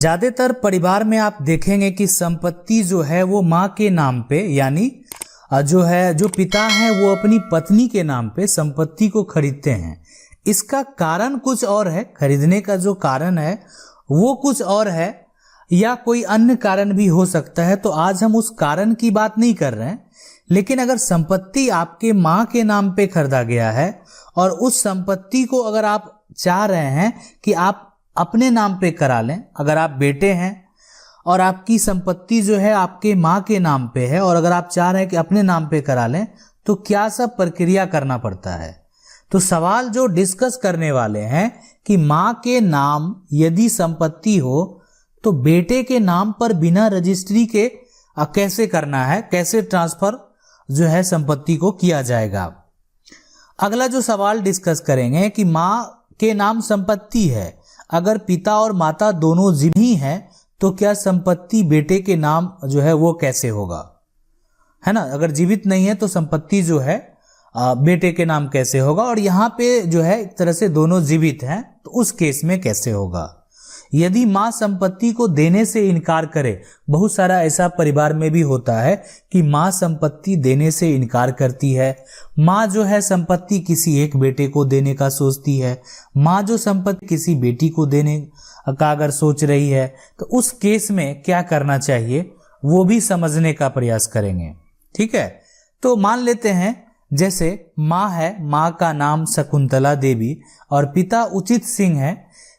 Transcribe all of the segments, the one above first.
ज्यादातर परिवार में आप देखेंगे कि संपत्ति जो है वो माँ के नाम पे, यानी जो पिता है वो अपनी पत्नी के नाम पे संपत्ति को खरीदते हैं। इसका कारण कुछ और है, खरीदने का जो कारण है वो कुछ और है, या कोई अन्य कारण भी हो सकता है। तो आज हम उस कारण की बात नहीं कर रहे हैं, लेकिन अगर संपत्ति आपके माँ के नाम पे खरीदा गया है और उस संपत्ति को अगर आप चाह रहे हैं कि आप अपने नाम पे करा लें, अगर आप बेटे हैं और आपकी संपत्ति जो है आपके माँ के नाम पे है और अगर आप चाह रहे हैं कि अपने नाम पे करा लें, तो क्या सब प्रक्रिया करना पड़ता है। तो सवाल जो डिस्कस करने वाले हैं कि माँ के नाम यदि संपत्ति हो तो बेटे के नाम पर बिना रजिस्ट्री के कैसे करना है, कैसे ट्रांसफर जो है संपत्ति को किया जाएगा। अगला जो सवाल डिस्कस करेंगे कि माँ के नाम संपत्ति है, अगर पिता और माता दोनों जीवित हैं तो क्या संपत्ति बेटे के नाम जो है वो कैसे होगा, है ना। अगर जीवित नहीं है तो संपत्ति जो है बेटे के नाम कैसे होगा, और यहाँ पे जो है एक तरह से दोनों जीवित हैं तो उस केस में कैसे होगा। यदि माँ संपत्ति को देने से इनकार करे, बहुत सारा ऐसा परिवार में भी होता है कि माँ संपत्ति देने से इनकार करती है, माँ जो है संपत्ति किसी एक बेटे को देने का सोचती है, माँ जो संपत्ति किसी बेटी को देने का अगर सोच रही है, तो उस केस में क्या करना चाहिए वो भी समझने का प्रयास करेंगे। ठीक है, तो मान लेते हैं जैसे माँ है, माँ का नाम शकुंतला देवी और पिता उचित सिंह है।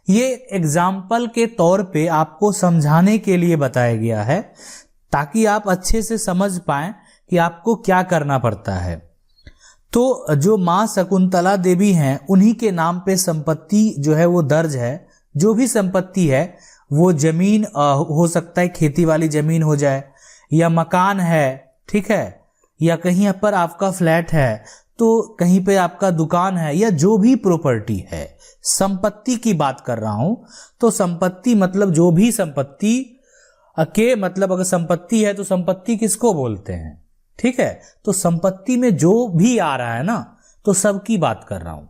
ये एग्जाम्पल के तौर पे आपको समझाने के लिए बताया गया है ताकि आप अच्छे से समझ पाएं कि आपको क्या करना पड़ता है। तो जो माँ शकुंतला देवी हैं उन्हीं के नाम पे संपत्ति जो है वो दर्ज है। जो भी संपत्ति है वो जमीन हो सकता है, खेती वाली जमीन हो जाए या मकान है, ठीक है, या कहीं पर आपका फ्लैट है, तो कहीं पे आपका दुकान है, या जो भी प्रॉपर्टी है, संपत्ति की बात कर रहा हूं। तो संपत्ति मतलब जो भी संपत्ति के मतलब अगर संपत्ति है तो संपत्ति किसको बोलते हैं, ठीक है। तो संपत्ति में जो भी आ रहा है ना, तो सबकी बात कर रहा हूं,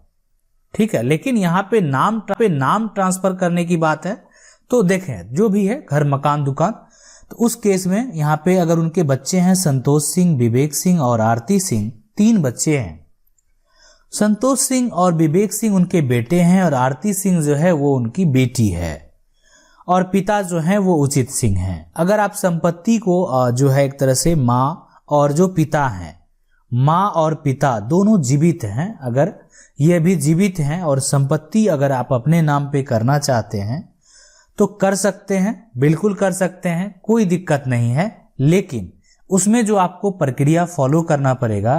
ठीक है। लेकिन यहाँ पे नाम ट्रांसफर करने की बात है। तो देखें जो भी है, घर मकान दुकान, तो उस केस में यहाँ पे अगर उनके बच्चे हैं संतोष सिंह, विवेक सिंह और आरती सिंह, 3 बच्चे हैं। संतोष सिंह और विवेक सिंह उनके बेटे हैं और आरती सिंह जो है वो उनकी बेटी है, और पिता जो है वो उचित सिंह हैं। अगर आप संपत्ति को जो है एक तरह से माँ और जो पिता हैं, माँ और पिता दोनों जीवित हैं, अगर ये भी जीवित हैं और संपत्ति अगर आप अपने नाम पे करना चाहते हैं तो कर सकते हैं, बिल्कुल कर सकते हैं, कोई दिक्कत नहीं है। लेकिन उसमें जो आपको प्रक्रिया फॉलो करना पड़ेगा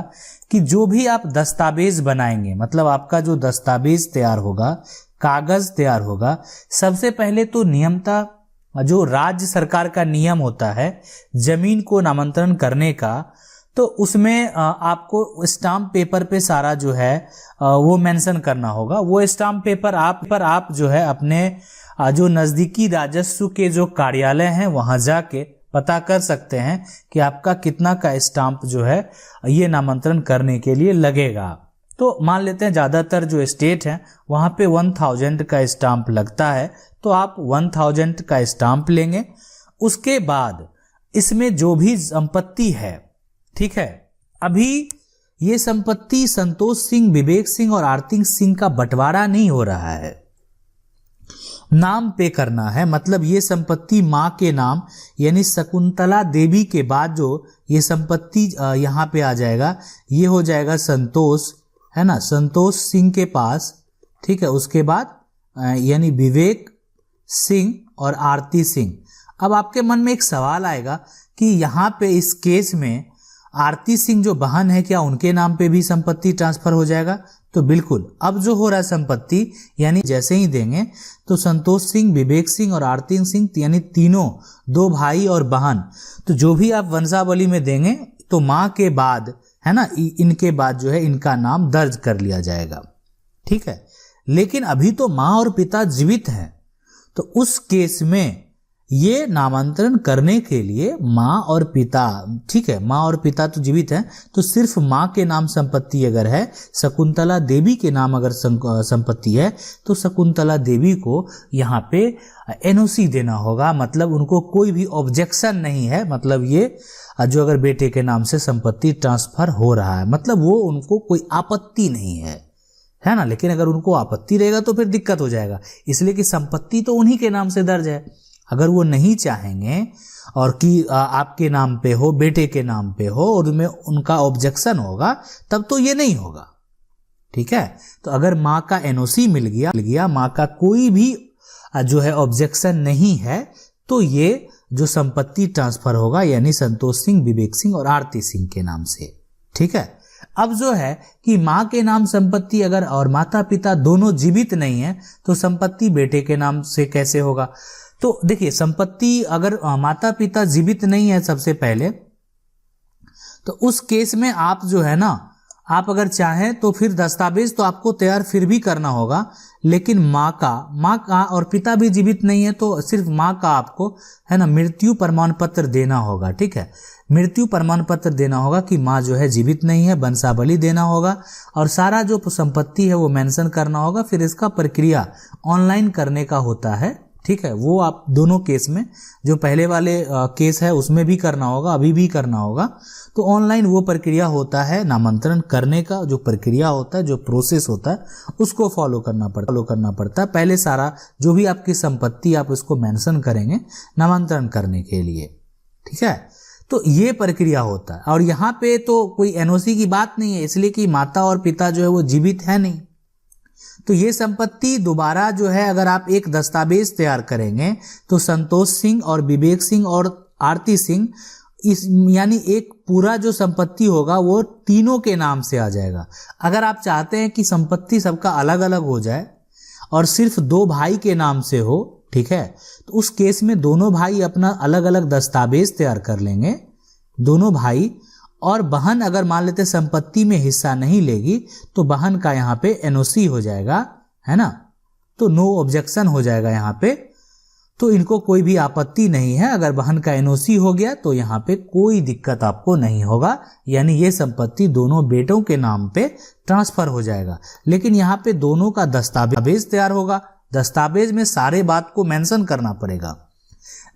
कि जो भी आप दस्तावेज बनाएंगे, मतलब आपका जो दस्तावेज तैयार होगा, कागज तैयार होगा, सबसे पहले तो नियमता जो राज्य सरकार का नियम होता है जमीन को नामांतरण करने का, तो उसमें आपको स्टाम्प पेपर पे सारा जो है वो मेंशन करना होगा। वो स्टाम्प पेपर आप जो है अपने जो नजदीकी राजस्व के जो कार्यालय हैं वहां जाके पता कर सकते हैं कि आपका कितना का स्टाम्प जो है ये नामांतरण करने के लिए लगेगा। तो मान लेते हैं ज़्यादातर जो स्टेट हैं वहाँ पे 1000 का स्टाम्प लगता है, तो आप 1000 का स्टाम्प लेंगे। उसके बाद इसमें जो भी संपत्ति है, ठीक है, अभी ये संपत्ति संतोष सिंह, विवेक सिंह और आरती सिंह का बंटवारा नहीं हो रहा है, नाम पे करना है। मतलब ये संपत्ति माँ के नाम यानी शकुंतला देवी के बाद जो ये संपत्ति यहाँ पे आ जाएगा, ये हो जाएगा संतोष, है ना, संतोष सिंह के पास, ठीक है। उसके बाद यानी विवेक सिंह और आरती सिंह। अब आपके मन में एक सवाल आएगा कि यहाँ पे इस केस में आरती सिंह जो बहन है, क्या उनके नाम पे भी संपत्ति ट्रांसफर हो जाएगा? तो बिल्कुल। अब जो हो रहा है संपत्ति, यानी जैसे ही देंगे तो संतोष सिंह, विवेक सिंह और आरती सिंह यानी तीनों, 2 भाई और बहन, तो जो भी आप वंशावली में देंगे तो माँ के बाद, है ना, इनके बाद जो है इनका नाम दर्ज कर लिया जाएगा, ठीक है। लेकिन अभी तो माँ और पिता जीवित हैं, तो उस केस में ये नामांतरण करने के लिए माँ और पिता, ठीक है, माँ और पिता तो जीवित हैं, तो सिर्फ माँ के नाम संपत्ति अगर है, शकुंतला देवी के नाम अगर संपत्ति है, तो शकुंतला देवी को यहाँ पे एनओसी देना होगा। मतलब उनको कोई भी ऑब्जेक्शन नहीं है, मतलब ये जो अगर बेटे के नाम से संपत्ति ट्रांसफर हो रहा है, मतलब वो उनको कोई आपत्ति नहीं है ना। लेकिन अगर उनको आपत्ति रहेगा तो फिर दिक्कत हो जाएगा, इसलिए कि संपत्ति तो उन्हीं के नाम से दर्ज है। अगर वो नहीं चाहेंगे और कि आपके नाम पे हो, बेटे के नाम पे हो, और उनमें उनका ऑब्जेक्शन होगा, तब तो ये नहीं होगा, ठीक है। तो अगर माँ का एनओसी मिल गया, माँ का कोई भी जो है ऑब्जेक्शन नहीं है, तो ये जो संपत्ति ट्रांसफर होगा यानी संतोष सिंह, विवेक सिंह और आरती सिंह के नाम से, ठीक है। अब जो है कि माँ के नाम संपत्ति अगर और माता पिता दोनों जीवित नहीं है, तो संपत्ति बेटे के नाम से कैसे होगा। तो देखिए, संपत्ति अगर माता पिता जीवित नहीं है सबसे पहले, तो उस केस में आप जो है ना, आप अगर चाहें तो फिर दस्तावेज तो आपको तैयार फिर भी करना होगा, लेकिन माँ का और पिता भी जीवित नहीं है, तो सिर्फ माँ का आपको है ना मृत्यु प्रमाण पत्र देना होगा, ठीक है। मृत्यु प्रमाण पत्र देना होगा कि माँ जो है जीवित नहीं है, वंशावली देना होगा, और सारा जो संपत्ति है वो मेंशन करना होगा। फिर इसका प्रक्रिया ऑनलाइन करने का होता है, ठीक है। वो आप दोनों केस में, जो पहले वाले केस है उसमें भी करना होगा, अभी भी करना होगा। तो ऑनलाइन वो प्रक्रिया होता है, नामांतरण करने का जो प्रक्रिया होता है, जो प्रोसेस होता है, उसको फॉलो करना पड़ता है। पहले सारा जो भी आपकी संपत्ति आप उसको मेंशन करेंगे नामांतरण करने के लिए, ठीक है। तो ये प्रक्रिया होता है, और यहाँ पे तो कोई एनओसी की बात नहीं है, इसलिए कि माता और पिता जो है वो जीवित है नहीं। तो ये संपत्ति दोबारा जो है, अगर आप एक दस्तावेज तैयार करेंगे, तो संतोष सिंह और विवेक सिंह और आरती सिंह, इस यानी एक पूरा जो संपत्ति होगा वो तीनों के नाम से आ जाएगा। अगर आप चाहते हैं कि संपत्ति सबका अलग अलग हो जाए और सिर्फ 2 भाई के नाम से हो, ठीक है, तो उस केस में दोनों भाई अपना अलग अलग दस्तावेज तैयार कर लेंगे, दोनों भाई। और बहन अगर मान लेते संपत्ति में हिस्सा नहीं लेगी, तो बहन का यहाँ पे एनओसी हो जाएगा, है ना, तो नो ऑब्जेक्शन हो जाएगा यहाँ पे। तो इनको कोई भी आपत्ति नहीं है। अगर बहन का एनओसी हो गया तो यहाँ पे कोई दिक्कत आपको नहीं होगा, यानी ये संपत्ति दोनों बेटों के नाम पे ट्रांसफर हो जाएगा। लेकिन यहाँ पे दोनों का दस्तावेज तैयार होगा, दस्तावेज में सारे बात को मेंशन करना पड़ेगा।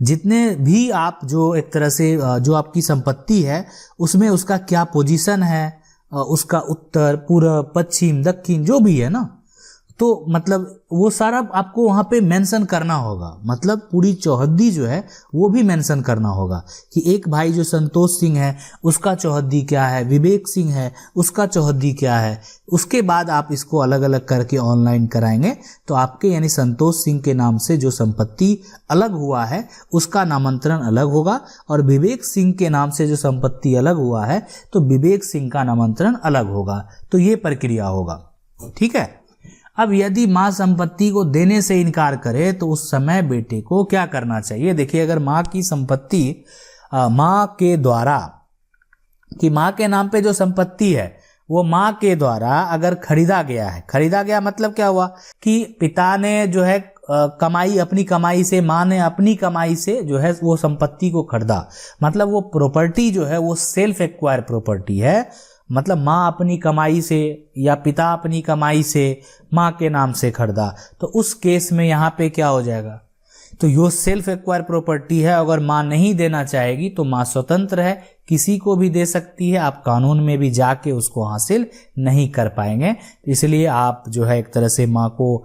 जितने भी आप जो एक तरह से जो आपकी संपत्ति है उसमें उसका क्या पोजीशन है, उसका उत्तर, पूर्व, पश्चिम, दक्षिण जो भी है ना, तो मतलब वो सारा आपको वहाँ पे मेंशन करना होगा। मतलब पूरी चौहद्दी जो है वो भी मेंशन करना होगा कि एक भाई जो संतोष सिंह है उसका चौहद्दी क्या है, विवेक सिंह है उसका चौहद्दी क्या है। उसके बाद आप इसको अलग अलग करके ऑनलाइन कराएंगे तो आपके यानी संतोष सिंह के नाम से जो संपत्ति अलग हुआ है उसका नामांतरण अलग होगा, और विवेक सिंह के नाम से जो संपत्ति अलग हुआ है तो विवेक सिंह का नामांतरण अलग होगा। तो ये प्रक्रिया होगा, ठीक है। अब यदि माँ संपत्ति को देने से इनकार करे तो उस समय बेटे को क्या करना चाहिए। देखिए, अगर माँ की संपत्ति माँ के द्वारा, कि माँ के नाम पे जो संपत्ति है वो माँ के द्वारा अगर खरीदा गया है, खरीदा गया मतलब क्या हुआ कि पिता ने जो है कमाई, अपनी कमाई से, माँ ने अपनी कमाई से जो है वो संपत्ति को खरीदा, मतलब वो प्रॉपर्टी जो है वो सेल्फ एक्वायर प्रॉपर्टी है। मतलब माँ अपनी कमाई से या पिता अपनी कमाई से माँ के नाम से खरीदा, तो उस केस में यहाँ पे क्या हो जाएगा, तो यो सेल्फ एक्वायर प्रॉपर्टी है। अगर माँ नहीं देना चाहेगी तो माँ स्वतंत्र है, किसी को भी दे सकती है, आप कानून में भी जाके उसको हासिल नहीं कर पाएंगे। इसलिए आप जो है एक तरह से माँ को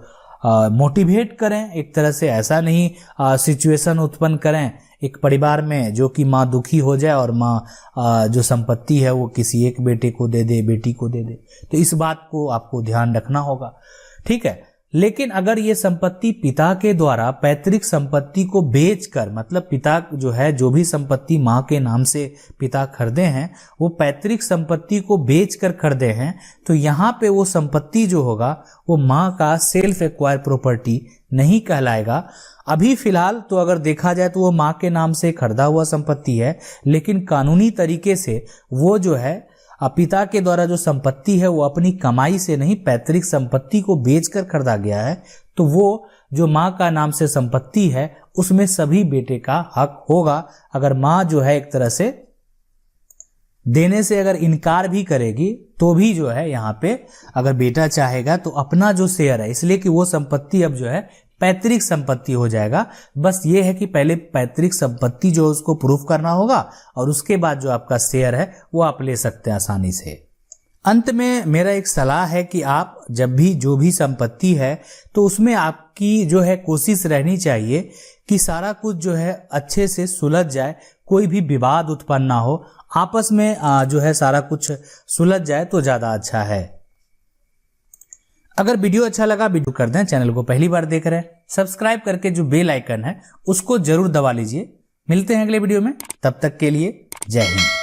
मोटिवेट करें, एक तरह से ऐसा नहीं सिचुएशन उत्पन्न करें एक परिवार में जो कि माँ दुखी हो जाए और माँ जो संपत्ति है वो किसी एक बेटे को दे दे, बेटी को दे दे। तो इस बात को आपको ध्यान रखना होगा, ठीक है। लेकिन अगर ये संपत्ति पिता के द्वारा पैतृक संपत्ति को बेचकर, मतलब पिता जो है जो भी संपत्ति माँ के नाम से पिता खरीदे हैं वो पैतृक संपत्ति को बेचकर खरीदे हैं, तो यहाँ पे वो संपत्ति जो होगा वो माँ का सेल्फ एक्वायर प्रॉपर्टी नहीं कहलाएगा। अभी फिलहाल तो अगर देखा जाए तो वो माँ के नाम से खरीदा हुआ संपत्ति है, लेकिन कानूनी तरीके से वो जो है पिता के द्वारा जो संपत्ति है वो अपनी कमाई से नहीं, पैतृक संपत्ति को बेचकर खरीदा गया है, तो वो जो माँ का नाम से संपत्ति है उसमें सभी बेटे का हक होगा। अगर माँ जो है एक तरह से देने से अगर इनकार भी करेगी तो भी जो है यहाँ पे अगर बेटा चाहेगा तो अपना जो शेयर है, इसलिए कि वो संपत्ति अब जो है पैतृक संपत्ति हो जाएगा। बस ये है कि पहले पैतृक संपत्ति जो उसको प्रूफ करना होगा और उसके बाद जो आपका शेयर है वो आप ले सकते हैं आसानी से। अंत में मेरा एक सलाह है कि आप जब भी जो भी संपत्ति है तो उसमें आपकी जो है कोशिश रहनी चाहिए कि सारा कुछ जो है अच्छे से सुलझ जाए, कोई भी विवाद उत्पन्न ना हो, आपस में जो है सारा कुछ सुलझ जाए तो ज्यादा अच्छा है। अगर वीडियो अच्छा लगा वीडियो कर दें, चैनल को पहली बार देख रहे हैं सब्सक्राइब करके जो बेल आइकन है उसको जरूर दबा लीजिए। मिलते हैं अगले वीडियो में, तब तक के लिए जय हिंद।